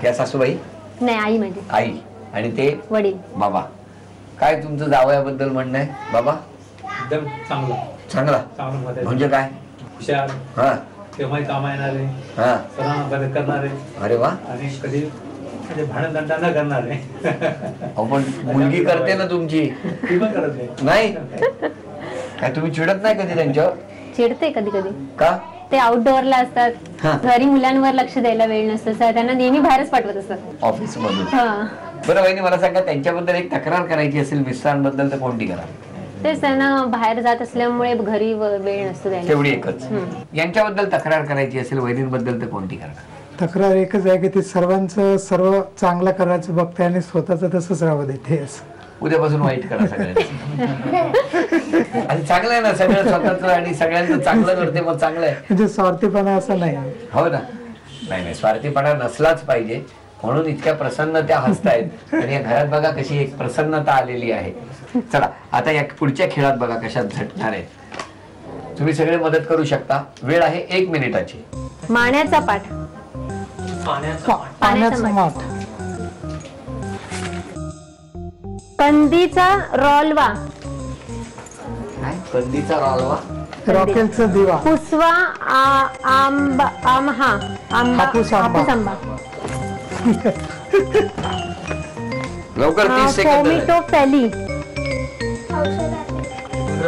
या सासूबाई? नाही, आई माझी. आई. आणि ते वडील. बाबा. काय तुमचं जावयाबद्दल म्हणणं आहे बाबा? एकदम चांगला. चांगला म्हणजे काय? हुशार. हा. केव्हाही कामा येणारे. हा. सर्वांना मदत करणारे. अरे वा. आणि कधी म्हणजे भांडणदंडा न करणारे. पण मुलगी करते ना तुमची? ती पण करत नाही. काय तुम्ही चिडत नाही कधी त्यांच्यावर? चिडते कधी कधी. का? ते आउटडोअरला असतात, घरी मुलांवर लक्ष द्यायला वेळ नसतं, त्यांना नेहमी बाहेरच पाठवत असतात ऑफिस मधून. बरं वहिनी, मला सांगा, त्यांच्याबद्दल एक तक्रार करायची असेल मिस्टरांबद्दल तर कोणती करा? तेच, त्यांना बाहेर जात असल्यामुळे घरी वेळ नसतो द्यायला. तेवढी एकच. यांच्याबद्दल तक्रार करायची असेल वहिनींबद्दल तर कोणती करा? तक्रार एकच आहे की ते सर्वांचं सर्व चांगलं करायचं बघते आणि स्वतःच तसंच राहू देते. उद्यापासून वाईट करा सगळ्यांचं. आणि चांगलं आहे ना सगळं स्वतःच आणि सगळ्यांचं चांगलं करते, मग चांगलं आहे. म्हणजे स्वार्थीपणा असं नाही. हो ना. नाही, स्वार्थीपणा नसलाच पाहिजे, म्हणून इतक्या प्रसन्न त्या हसतायत. आणि या घरात बघा कशी एक प्रसन्नता आलेली आहे. चला आता या पुढच्या खेळात बघा कशा झटणार आहेत. तुम्ही सगळे मदत करू शकता. वेळ आहे 1 मिनिटाची. माण्याचा पाठ. पाण्याचा माठ. कंदीचा रॉलवा. कंदीचा रॉलवा. रॉकेलचा दिवा. पुसवा आंबा. हापूस आंबा. लवकर 30 सेकंद. टोमॅटो फॅली.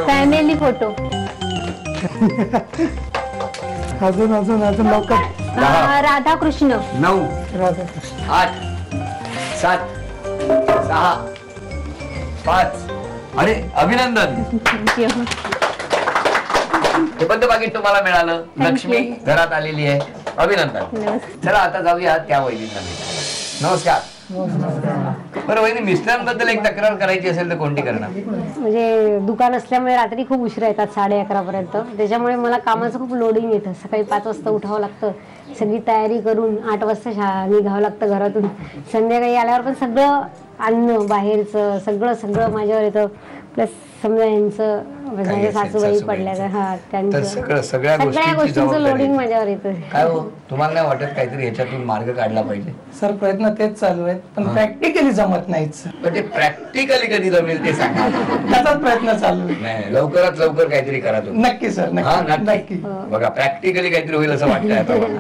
Family photo. अजून अजून अजून लवकर. राधाकृष्ण. 9 राधाकृष्ण. 8 7 6 5. अरे अभिनंदन. हे बंद पाकिट तुम्हाला मिळालं. लक्ष्मी घरात आलेली आहे. अभिनंदन. चला आता जाऊया त्या वहिनींना. नमस्कार. बरं वहिनी, मिस्टरांबद्दल एक तक्रार करायची असेल तर कोणती करणार? म्हणजे दुकान असल्यामुळे रात्री खूप उशिरा येतात, 11:30 पर्यंत. त्याच्यामुळे मला कामाचं खूप लोडिंग येतं. सकाळी 5 वाजता उठावं लागतं, सगळी तयारी करून 8 वाजता निघावं लागतं घरातून. संध्याकाळी आल्यावर पण सगळं अन्न बाहेरचं सगळं माझ्यावर येतं. प्लस समजा यांचं म्हणजे सासूबाई पडल्या त्यांचं सगळ्या गोष्टींचं लोडिंग माझ्यावर येतं. काय हो, तुम्हाला नाही वाटत काहीतरी ह्याच्यातून मार्ग काढला पाहिजे? सर प्रयत्न तेच चालू आहेत, पण प्रॅक्टिकली जमत नाहीच. पण ते प्रॅक्टिकली कधी जमेल ते सांगा. त्याचाच प्रयत्न चालू आहे. नाही, लवकरात लवकर काहीतरी करा तुम्ही. नक्की सर, नक्की. बघा प्रॅक्टिकली काहीतरी होईल असं वाटतंय आता मला.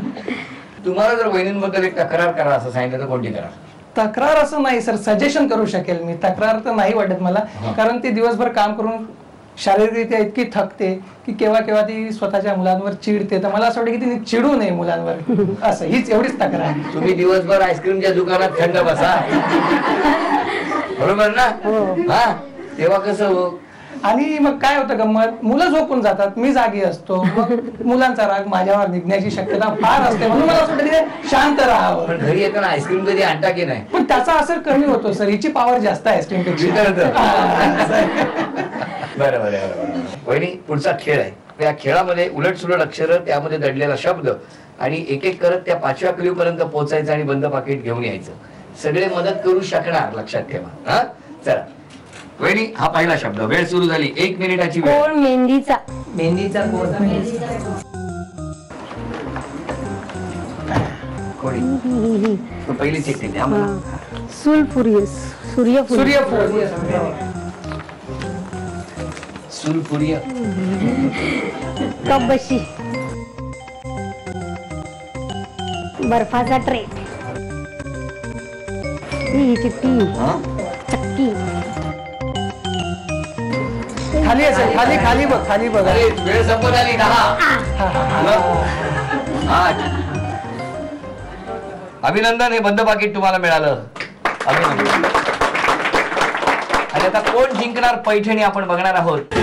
तुम्हाला जर वहिनींबद्दल एक तक्रार करा असं सांगितलं तर कोणती करा? तक्रार असं नाही सर, सजेशन करू शकेल मी. तक्रार तर नाही वाटत मला, कारण ती दिवसभर काम करून शारीरिकरित्या इतकी थकते की केव्हा केव्हा ती स्वतःच्या मुलांवर चिडते. तर मला असं वाटतं की तिने चिडू नये मुलांवर, असं हीच एवढीच तक्रार आहे. तुम्ही दिवसभर आईस्क्रीमच्या दुकानात थंड बसा, बरोबर ना? हा, तेव्हा कसं हो. आणि मग काय होतं गंमत, मुलं झोपून जातात, मी जागी असतो. मग मुलांचा राग माझ्यावर निघण्याची शक्यता फार असते, म्हणून मला असं वाटतं की शांत राहावं. पण घरी येताना आईस्क्रीम कधी आणता की नाही? पण त्याचा असर कमी होतो सर, हिची पॉवर जास्त आहे आईस्क्रीम पेक्षा. बरं. वहिनी, पुढचा खेळ आहे. या खेळामध्ये उलट सुलट अक्षर, त्यामध्ये दडलेला शब्द आणि एक एक करत त्या 5व्या क्ल्यू पर्यंत पोहोचायचं आणि बंद पाकिट घेऊन यायचं. सगळे मदत करू शकणार, लक्षात ठेवा. हा, चला वहिनी, हा पहिला शब्द. वेळ सुरू झाली. 1 मिनिटाची वेळ. कोण? मेहंदीचा. मेहंदीचा कोण? कोणी? पहिली चेक केली. सूर्यफूल. सूर्यफूल. कपबशी. बर्फाचा ट्रे. ही चिट्टी. चक्की. खाली असेल, खाली बघ, खाली बघ. वेळ संपत आली. 10 8. अभिनंदन, हे बंद पाकिट तुम्हाला मिळालं. अभिनंदन. आणि आता कोण जिंकणार पैठणी आपण बघणार आहोत.